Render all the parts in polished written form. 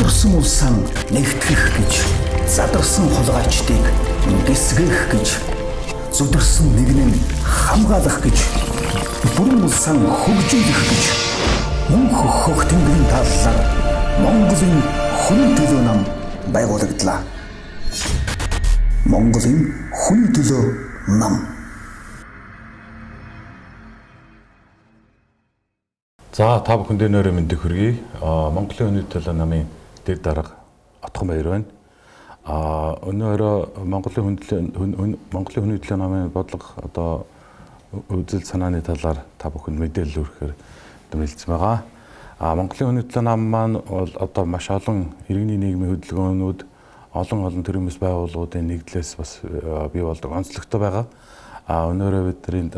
зударсан улсаа нэгтгэх гэж задарсан хулгайчдыг гисгэх гэж зударсан нэгнээ хамгаалах гэж бүрэн улсаа хөгжүүлэх гэж мөнх хөх тэнгэрийн таллаар Монголын хүний төлөө нам байгуулагдлаа. Монголын хүний төлөө нам. За та бүхэндээ нөрөө мэндийг хүргэе. Монголын хүний төлөө намын дэд дарга Отхон баяр байна. Өнөөдөр Монголын хүний төлөө намын бодлого одоо үзэл санааны талаар та бүхэнд мэдээлэл өргөхөөр тэмдэглэсэн байгаа. Монголын хүний төлөө нам маань бол одоо маш олон иргэний нийгмийн хөдөлгөөнүүд, олон төрлийн бас байгууллагуудын нэгдлээс бас бий болдог онцлогтой байгаа. Өнөөдөр бидний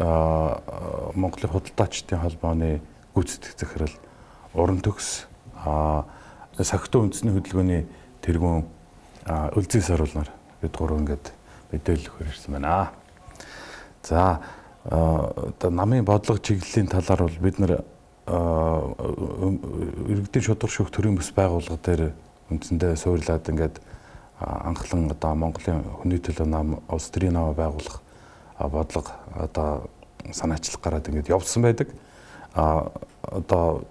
Монголын худалдаачдын холбооны гүйцэтгэх захирал, уран төгс, сахиутын үндэсний хөдөлгөөний тэргүүн үлзий саруулнаар бид гурав ингээд мэдээлэл өгөх ирсэн байна. За одоо намын бодлого чиглэлийн талаар бол бид нар иргэдийн шударга шүүх төрийн бас байгууллага дээр үндсэндээ суурлаад ингээд анхлан одоо Монголын хүний төлөө нам улс төрийн нам байгуулах бодлого одоо санаачлах гараад ингээд явсан байдаг. Одоо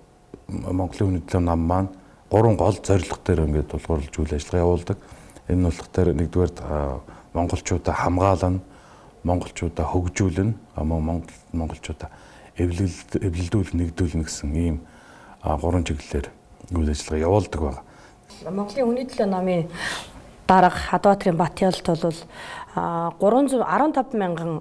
Монголын хүний төлөө нам маань 3 гол зорилго дээр ингээд тулгуурлаж үйл ажиллагаа явуулдаг. Энэ нь болох дээр нэгдүгээр монголчуудаа хамгаална, монголчуудаа хөгжүүлнэ, монголчуудаа эвлэлдүүлэн нэгдүүлнэ гэсэн ийм 3 чиглэлээр үйл ажиллагаа явуулдаг байна. Монголын хүний төлөө намын дарга Хадбаатарын Батялт бол 315 мянган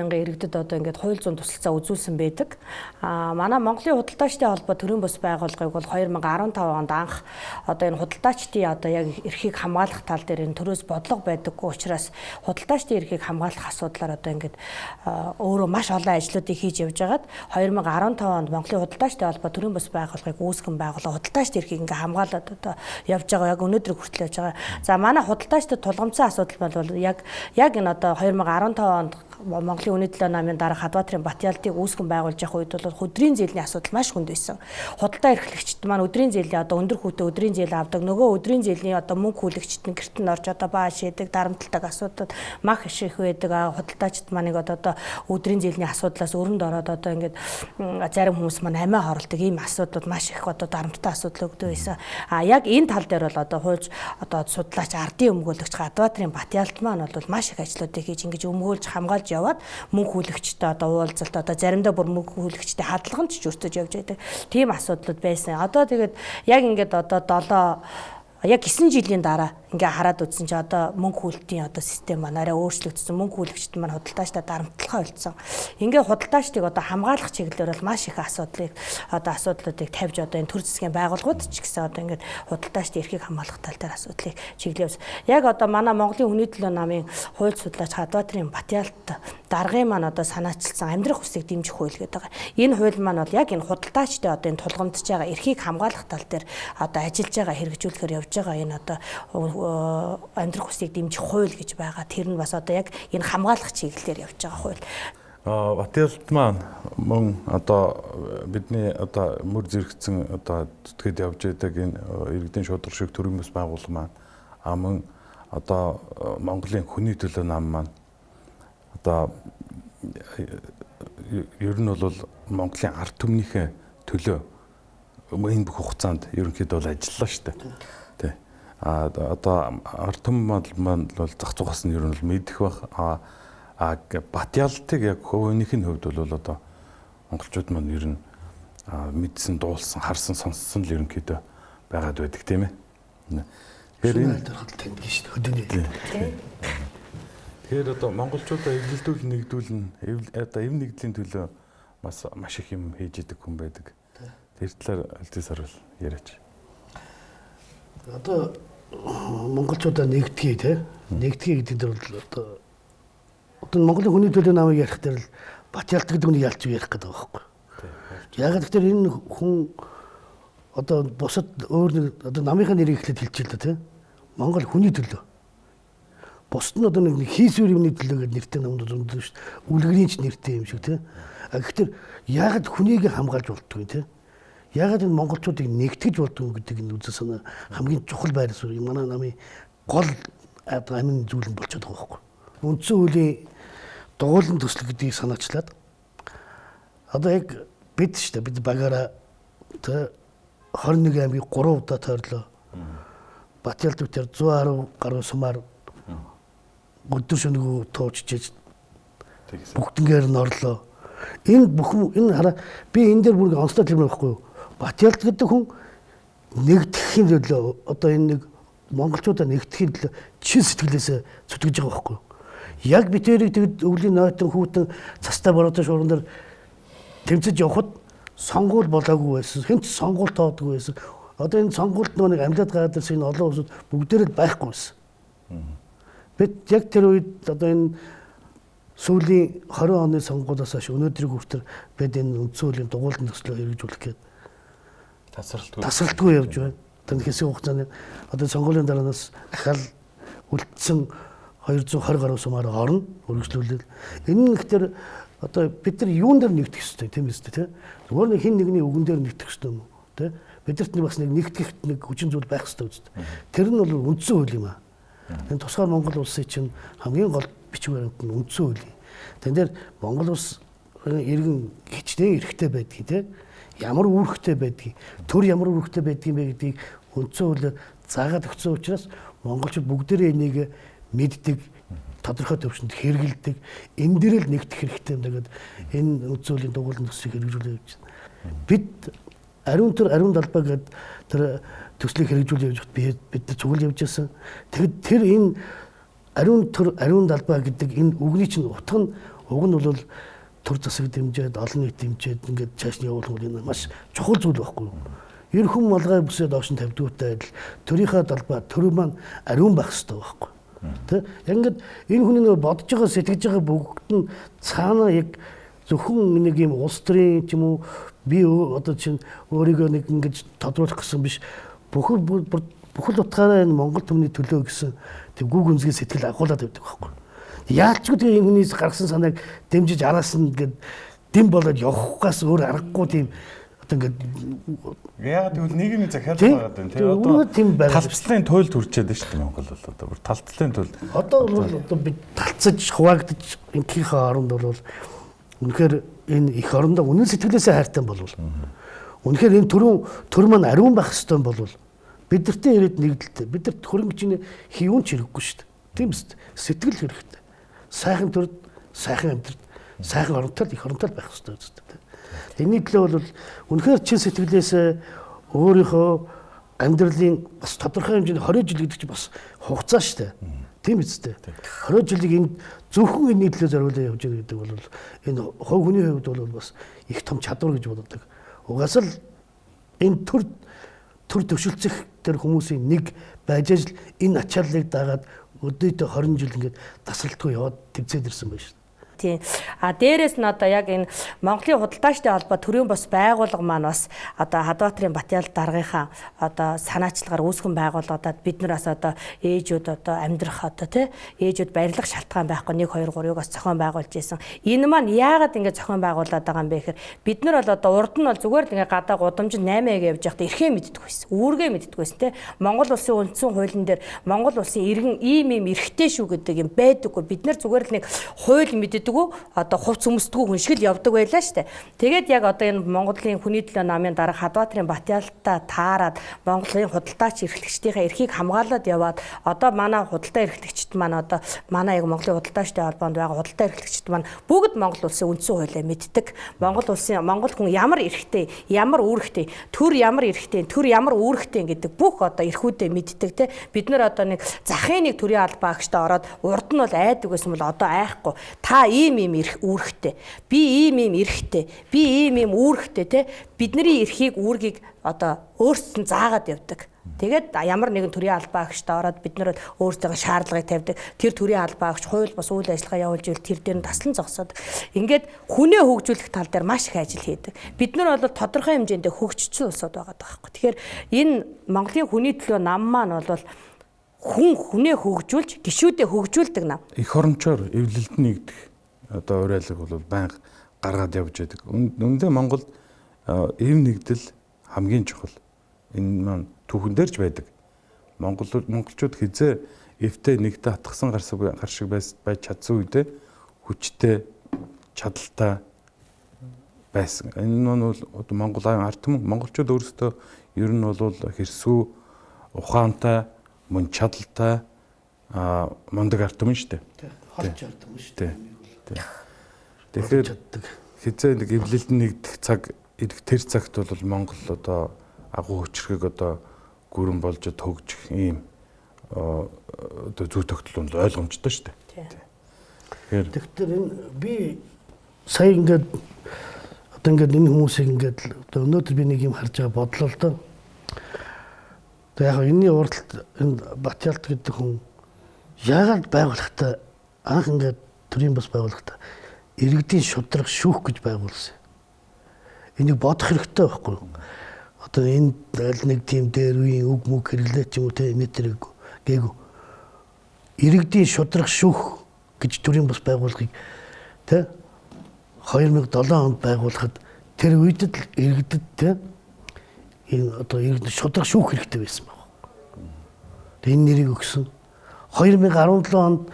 иргэдэд одоо ингээд хууль зүйн тусалцаа үзүүлсэн байдаг. Манай Монголын худалдаачдын холбоо төрийн бас байгууллагыг бол 2015 онд анх одоо энэ худалдаачдын одоо яг эрхийг хамгаалах тал дээр энэ төрөөс бодлого байдаггүй учраас худалдаачдын эрхийг хамгаалах асуудлаар одоо ингээд өөрөө маш олон ажлуудыг хийж явж байгаад 2015 онд Монголын худалдаачдын холбоо төрийн бас байгууллагыг үүсгэн байгуулаа. Худалдаачдын эрхийг ингээ хамгаалаад одоо явж байгаа яг өнөөдөр хүртэл явж байгаа. За манай худалдаачдад тулгамдсан асуудал бол яг энэ одоо 2015 онд Монголын хүний төлөө намын дарга Хадбаатарын Батялтыг үүсгэн байгуулж явах үед бол өдрийн зээлийн асуудал маш хүнд байсан. Худалдаа эрхлэгчид маань өдрийн зээлийн одоо өндөр хүүтэй өдрийн зээл авдаг. Нөгөө өдрийн зээлийн одоо мөнгө хүлэгчид нь гэрт нь орж одоо бааш яадаг, дарамтлагдаг асуудал мах их байдаг. Худалдаачид маныг одоо өдрийн зээлийн асуудлаас өрөнд ороод одоо ингээд зарим хүмүүс маань амиа хорлдог ийм асуудал маш их одоо дарамттай асуудал өгдөг байсан. Яг энэ тал дээр бол одоо хууч одоо судлаач ардын өмгөөлөгч Хадбаатарын Батялт маань бол маш их ажлуудыг хийж ингэж өмгөөлж хамгаалж яваад мөнгө хүлэгчтэй одоо уулзалт одоо заримдаа бүр мөнгө хүлэгчтэй хадгалганд ч өртөж явж байдаг. Тийм асуудлууд байсан. Одоо тэгээд яг ингээд одоо 7 яг 9 жилийн дараа ингээ хараад үзсэн чи одоо мөнгө хүлтийн одоо систем маань арай өөрчлөгдсөн. Мөнгө хүлэгчд маань худалдаачдаа дарамтлахаа болцсон. Ингээ худалдаачдыг одоо хамгаалах чиглэлээр бол маш их асуудлуудыг тавьж одоо энэ төр засгийн байгууллагууд ч гэсэн одоо ингээ худалдаачдын эрхийг хамгаалах тал дээр асуудлыг чиглэлээс яг одоо манай Монголын хүний төлөө намын хууль судлаач Хадбаатарын Батялт даргын маань одоо санаачилсан амьдрах хүсийг дэмжих хууль гэдэг байгаа. Энэ хууль маань бол яг энэ худалдаачдын одоо энэ тулгамдж байгаа эрхийг хамгаалах тал дээр одоо ажиллаж байгаа хэрэгжүүлэхээр явж байгаа энэ одоо амьдрах хүсийг дэмжих хууль гэж байгаа. Тэр нь бас одоо яг энэ хамгаалах чиглэлээр явж байгаа хууль. Батялт маань мөн одоо бидний одоо мөр зэрэгцэн одоо зүтгэд явж байдаг энэ иргэдийн шударга шүүх төрийн бас байгууллага маань мөн одоо Монголын хүний төлөө нам маань одоо ер нь бол Монголын ард түмнийхээ төлөө энэ бүх хугацаанд ерөнхийдөө бол ажиллалаа шүү дээ. Тэ. Одоо ард түмэн маань бол зах зугаас нь ер нь мэдэх бах. Батялтыг яг хувийнхний хувьд бол одоо монголчууд маань ер нь мэдсэн, дуулсан, харсан, сонссон л ерөнхийдөө байгаад байдаг тийм ээ. Тэгэхээр энэ тань биш хөдөөний. Тэгэхээр одоо монголчуудаа эвлэлдүүлэн нэгдүүлэн одоо эв нэгдлийн төлөө маш их юм хийж идэг хүн байдаг. Тэр талаар Үлзий саруул яриач. Одоо монголчуудаа нэгтгэе те. Нэгтгэе гэдэг нь бол одоо Монголын хүний төлөө намайг ярих дээр л Батялт гэдэг нь ялч ярих гэдэг байгаа байхгүй. Яг тэгэхээр энэ хүн одоо бусад өөр нэг одоо намынхаа нэрийг ихлэд хэлж л да те. Монгол хүний төлөө. Бусад нь одоо нэг хийсвэр юмны төлөө гэдэг нэртэй намууд өндөр шүү дээ. Үлгэрийн ч нэртэй юм шиг те. Гэхдээ яагаад хүнийг хамгаалж болтгүй те. ягаад энэ монголчуудыг нэгтгэж болдгоо гэдэг энэ үзэл санаа хамгийн чухал байр суурь манай намын гол амин зүйл нь болчиход байгаа байхгүй. Үндсэн хуулийн дугуулын төсөл гэдгийг санаачлаад одоо яг бид шүү дээ бид багаараа 21 аймгийг 3 удаа тойрлоо. Батялд өвтөр 110 гаруй сумаар өдөр шөнөгүй туучиж бүгднгээр нь орлоо. Энэ бүхэн энэ хараа би энэ дээр бүр онцлог юм байхгүй юу? Батялд гэдэг хүн нэгдэхийн төлөө одоо энэ нэг монголчуудаа нэгдэхийн төлөө чин сэтгэлээсээ зүтгэж байгаа байхгүй юу? Яг бид тэрийг тэгэд өвлийн нойтон хүүтэн цастай бороотой шууран дээр тэмцэж явхад сонгуул болоогүй байсан. Хинч сонгуул тоодгүй байсан. Одоо энэ сонгуульд нэг амьлаад гадарсан энэ олон улсууд бүгдээрээ байхгүй байсан. Бид яг тэр үед одоо энэ сүүлийн 20 оны сонгуулиас хойш өнөөдрийг хүртэл бид энэ үндсэн хуулийн дугуулын төслөө хэрэгжүүлэх гээд тасралтгүй явж байна. Тэн хэсэг хугацааны одоо сонгуулийн дараанаас ахаал үлдсэн 220 гаруй сумаар орно үргэлжлүүлэл. Энэ нь ихтэй одоо бид нар юун дээр нэгдэх ёстой тийм үстэй тий. Зүгээр нэг хин нэгний үгэн дээр нэгдэх ёстой юм уу тий. Бидэрт бас нэг нэгтгэхт нэг хүчин зүйл байх ёстой үстэй. Тэр нь бол үндсэн хууль юм аа. Энэ тусгаар Монгол улсын чинь хамгийн гол бичиг баримт нь үндсэн хууль. Тэн дээр Монгол улс иргэн хичнээн эрхтэй байдгийг тий. Ямар үүрэгтэй байдгийг, төр ямар үүрэгтэй байдгийг бэ гэдгийг үндсэн хуулиар заагаад өгсөн учраас монголчууд бүгдээрээ энийг мэддэг, тодорхой төвшөнд хэрэгэлдэг. Энэ дээр л нэгдэх хэрэгтэй юм даа. Энэ үндсэн хуулийн дугуулын төслийг хэрэгжүүлээ явж байна. Бид ариун талбай гэдэг тэр төслийг хэрэгжүүлээ явж бид нар цугл явж байсан. Тэгэд тэр энэ ариун талбай гэдэг энэ үгний чинь утга нь уг нь бол төр засаг дэмжээд олон нийт дэмжээд ингээд цааш нь явуулах нь маш чухал зүйл байхгүй юу? Ерхэн малгай бүсээ доош нь тавьдгуутай адил төрийнхөө талбай төр маань ариун байх хэрэгтэй байхгүй юу? Тэ ингээд энэ хүний нөө бодож байгаа сэтгэж байгаа бүгд нь цаана яг зөвхөн нэг юм улс төрийн ч юм уу би одоо чинь өөрийгөө нэг ингэж тодруулах гэсэн биш бүхэл утгаараа энэ Монгол түмний төлөө гэсэн тэг гүг үнзгийн сэтгэл агуулад байдаг байхгүй. Яалчгүй тэгээ энэ хүнээс гаргасан санааг дэмжиж араас нь гээд дэм болоод явахгаас өөр аргагүй тийм одоо ингээд яг тэгвэл нийгмийн захиалж байгаа юм тийм одоо талцлын туйлд хүрчээд байна шүү дээ Монгол бол одоо бүр талцлын туйлд одоо бид талцаж хуваагдаж инкийнхээ оронд бол үнэхээр энэ их орондоо үнэн сэтгэлээсээ хайртай болвол үнэхээр энэ төр маань ариун байх ёстой болвол бидэртээ ирээд нэгдэлтэй бидэрт хөрөнгөчний хийвэн ч хэрэггүй шүү дээ тийм үст сэтгэл хэрэгтэй сайхан төрд сайхан амьдрал сайхан оронтой их оронтой байх ёстой үстэй. Энэний төлөө бол үнэхээр чин сэтгэлээс өөрийнхөө амьдралын бас тодорхой хэмжээний 20 жил гэдэг чинь бас хугацаа шүү дээ. Тийм үстэй. 20 жилийг энэ зөвхөн энэний төлөө зориулаад явж байгаа гэдэг бол энэ хувь хүний хувьд бол бас их том чадвар гэж боддог. Угаасаа л энэ төр төвшөлцөх тэр хүмүүсийн нэг байж ажил энэ ачааллыг дагаад өдөөдөө 20 жил ингээд тасралтгүй яваад тэмцээд ирсэн байна шүү. Тийм. Дээрээс нь одоо яг энэ Монголын худалдаачтай холбоо төрийн бос байгууллага маань бас одоо Хадбаатарын Батял даргынхаа одоо санаачлагаар үүсгэн байгуулагдаад бид нараас одоо ээжүүд одоо амьдрах одоо тий ээжүүд баярлах шалтгаан байхгүй 1 2 3-ыг бас зохион байгуулж исэн. Энэ маань яагаад ингэ зохион байгуулад байгаа юм бэ гэхээр бид нар бол одоо урд нь бол зүгээр л ингэ гадаа гудамж 8-ыг явж байхдаа эрхээ мэддэг байсан. Үүргээ мэддэг байсан тий. Монгол улсын үндсэн хуулийн дээр Монгол улсын иргэн ийм эрхтэй шүү гэдэг юм байдаггүй. Бид нар зүгээр л нэг хууль мэддэг одоо хувц өмсдгүү хүн шиг л явдаг байлаа штэ. Тэгээд яг одоо энэ Монголын хүний төлөө намын дарга Хадбаатарын Батялтаа таарад Монголын худалдаач эрхлэгчдийн эрхийг хамгаалаад яваад одоо манай худалдаа эрхлэгчд маань одоо манай яг Монголын худалдаачтай холбоонд байгаа худалдаа эрхлэгчд маань бүгд Монгол улсын үндсэн хуулиа мэддэг. Монгол хүн ямар эрхтэй, ямар үүрэгтэй, төр ямар эрхтэй, төр ямар үүрэгтэй гэдэг бүх одоо эрхүүдээ мэддэг те. Бид нар одоо нэг захын нэг төрийн албаа агчтай ороод урд нь бол айдаг байсан бол одоо айхгүй. Та ийм эрх үүрэгтэй. Би ийм эрхтэй. Би ийм үүрэгтэй те. Бидний эрхийг үүргийг одоо өөрсдөө заагаад явдаг. Тэгээд ямар нэгэн төрийн албаа агчтай ороод бид нар өөрсдөө шаардлагыг тавьдаг. Тэр төрийн албаа агч хууль бус үйл ажиллагаа явуулж ивэл тэр дээр нь таслан зогсоод ингээд хүнээ хөгжүүлэх тал дээр маш их ажил хийдэг. Бид нар бол тодорхой хэмжээндээ хөгжсөн улсууд байгаа байхгүй. Тэгэхээр энэ Монголын хүний төлөө нам маань бол хүнээ хөгжүүлж, гишүүдээ хөгжүүлдэг нам. Эх орончоор эвлэлд нэгдэх одоо уриалга бол байнга гаргаад явж байдаг. Үүндээ Монголд эв нэгдэл хамгийн чухал. Энэ маань түүхэн дээрч байдаг. Монголчууд хизээ эвтэй нэгдэ хатгсан гар шиг байж чадсан үедээ хүчтэй, чадaltaй байсан. Энэ нь бол Монголын ард түмэн монголчууд өөрсдөө ер нь бол хэрсүү, ухаантай, мөн чадaltaй мундаг ард түмэн шүү дээ. Хорч ард түмэн шүү дээ. Тэгэхээр хизээ нэг эвлэлд нэгдэх цаг ирэх тэр цагт бол Монгол одоо агуу хүчрхэг одоо гүрэн болж төгжих ийм одоо зүй тогтол бол ойлгомжтой шүү дээ. Тэгэхээр энэ би сая ингээд одоо ингээд энэ хүмүүсийг ингээд одоо өнөөдөр би нэг юм харж байгаа бодлоо л доо. Тэгээ яг энэний уралд энэ Батялт гэдэг хүн яагаад байгуулахтаа анх ингээд төрийн бас байгуулахтаа иргэдийн шудраг шүүх гэж байгуулсан. Энийг бодох хэрэгтэй байхгүй юу? Одоо энэ аль нэг тийм дээр үеийн үг мүг хэрэглээ ч юм уу те энэ тэрэг гээгүй. Иргэдийн шудраг шүүх гэж төрийн бас байгуулгыг те 2007 онд байгуулахад тэр үед л иргэдэд те энэ одоо иргэд шудраг шүүх хэрэгтэй байсан байна. Тэгээ энэ нэрийг өгсөн. 2017 онд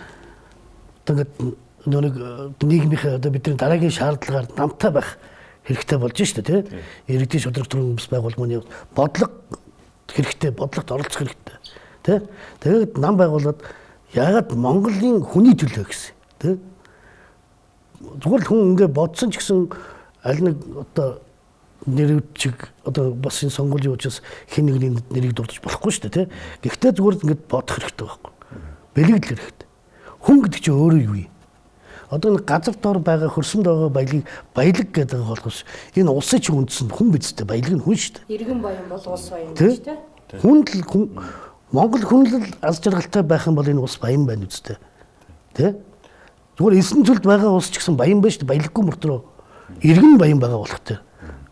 тэгээд нэг нийгмийнхээ одоо бидний дараагийн шаардлагаар намтай байх хэрэгтэй болж шүү дээ тийм. Иргэдийн шудраг төрийн бас байгууллагын бодлого хэрэгтэй, бодлогот оролцох хэрэгтэй тийм. Тэгээд нам байгуулад яагаад Монголын хүний төлөө гэсэн тийм. Зүгээр л хүн ингээд бодсон ч гэсэн аль нэг одоо нэрвчиг одоо бас энэ сонгуулийн учраас хэн нэгний нэрийг дурдж болохгүй шүү дээ тийм. Гэхдээ зүгээр ингээд бодох хэрэгтэй байхгүй. Бэлэгдэл хэрэгтэй. Хүн гэдэг чинь өөрөө юу юм? Одоо энэ газар дор байгаа хөрсөнд байгаа баялаг гэдэг байгаа болохоос энэ улсын чинь үндсэн хүн бидтэй баялаг нь хүн шүү дээ. Иргэн баян бол улс баян гэж тийм. Хүн Монгол хүн л аз жаргалтай байх юм бол энэ улс баян байна үстэй. Тэ? Зүгээр эсрэг төлд байгаа улс ч гэсэн баян байна шүү дээ. Баялаггүй мөртрөө иргэн баян байгаа болох тэ.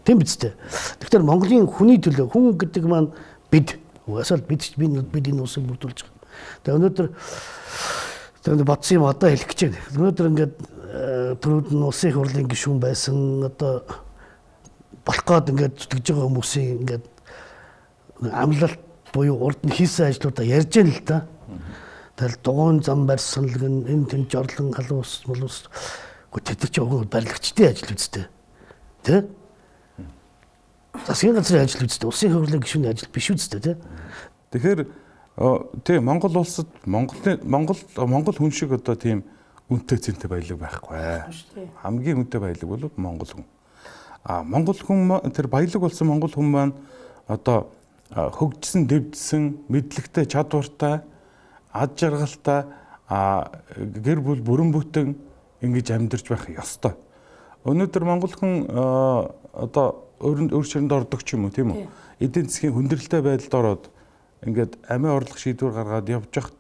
Тийм биз дээ. Тэгэхээр Монголын хүний төлөө хүн гэдэг маань бид угаасаа бид энэ улсыг бүрдүүлж байгаа. Тэгээ өнөөдөр бодсон юм одоо хэлэх гэж байна. Өнөөдөр ингээд түрүүд нь улсын их хурлын гишүүн байсан одоо болох гээд ингээд зүтгэж байгаа хүмүүсийн ингээд амлалт буюу урд нь хийсэн ажлуудаа ярьж байна л да. Тэгэл дугуйн зам барьсан л энэ тэнд жорлон халуун ус молус гэхдээ тэд чинь уг барилгачдын ажил үстэй. Тэ? Засгийн газрын ажил үстэй. Улсын их хурлын гишүүний ажил биш үстэй тэ. Тэгэхээр тийм Монгол улсад Монгол хүн шиг одоо тийм үнэтэй зэнтэй баялаг байхгүй. Хамгийн үнэтэй баялаг бол Монгол хүн. Монгол хүн тэр баялаг болсон Монгол хүн маань одоо хөгжсөн, дэвжсэн, мэдлэгтэй, чадвартай, ад жаргалтай гэр бүл бүрэн бүтэн ингэж амьдарч байх ёстой. Өнөөдөр Монгол хүн одоо өөр ширэнд ордог ч юм уу тийм үү? Эдийн засгийн хүндрэлтэй байдалд ороод ингээд амиа орлох шийдвэр гаргаад явж явах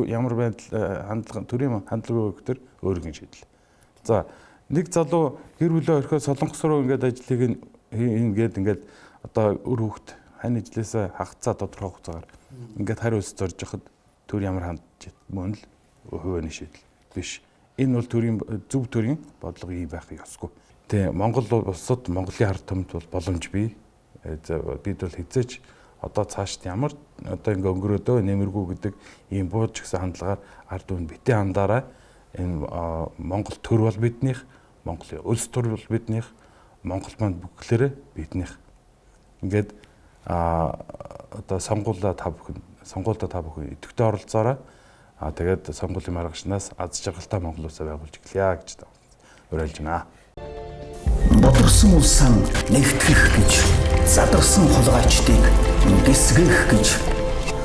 ямар байдал төрийн хандлагын өгдөр өөрийн шийдэл. За нэг залуу гэр бүлээ орхиод Солонгос руу ингээд ажлыг ингээд одоо өр хүүхэд хань ижлээсээ хагацаа тодорхой хугацаагаар ингээд хариу улс зорж яхад төр ямар хандж мөн л хувийн шийдэл биш. Энэ бол төрийн зөв төрийн бодлого ийм байх ёсгүй. Тэгээ Монгол улсад Монголын ард түмэнд бол боломж бий. Бид бол хизээч одоо цаашд ямар одоо ингээ өнгөрөөдөө нэмэргүй гэдэг ийм бууж гисэн хандлагаар ард түмэнд битээ хандаарай. Энэ Монгол төр бол биднийх, Монголын улс төр бол биднийх, Монгол маань бүгдлээрээ биднийх. Ингээд одоо сонгуулиудаа та бүхэн идэвхтэй оролцоорой. Тэгээд сонгуулийн маргашнаас аз жаргалтай Монгол улсаа байгуулж эхлэе гэж уриалж байна. Бодрсон улсаа нэгтгэх гэж задарсан хулгайчдыг гисгэх гэж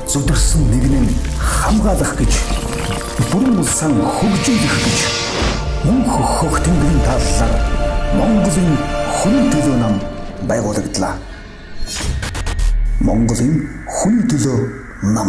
зүдэрсэн нэгнээ хамгаалах гэж бүрэн улсаа хөгжүүлэх гэж мөнх хөх тэнгэрийн таллаар Монголын хүний төлөө нам байгуулагдлаа. Монголын хүний төлөө нам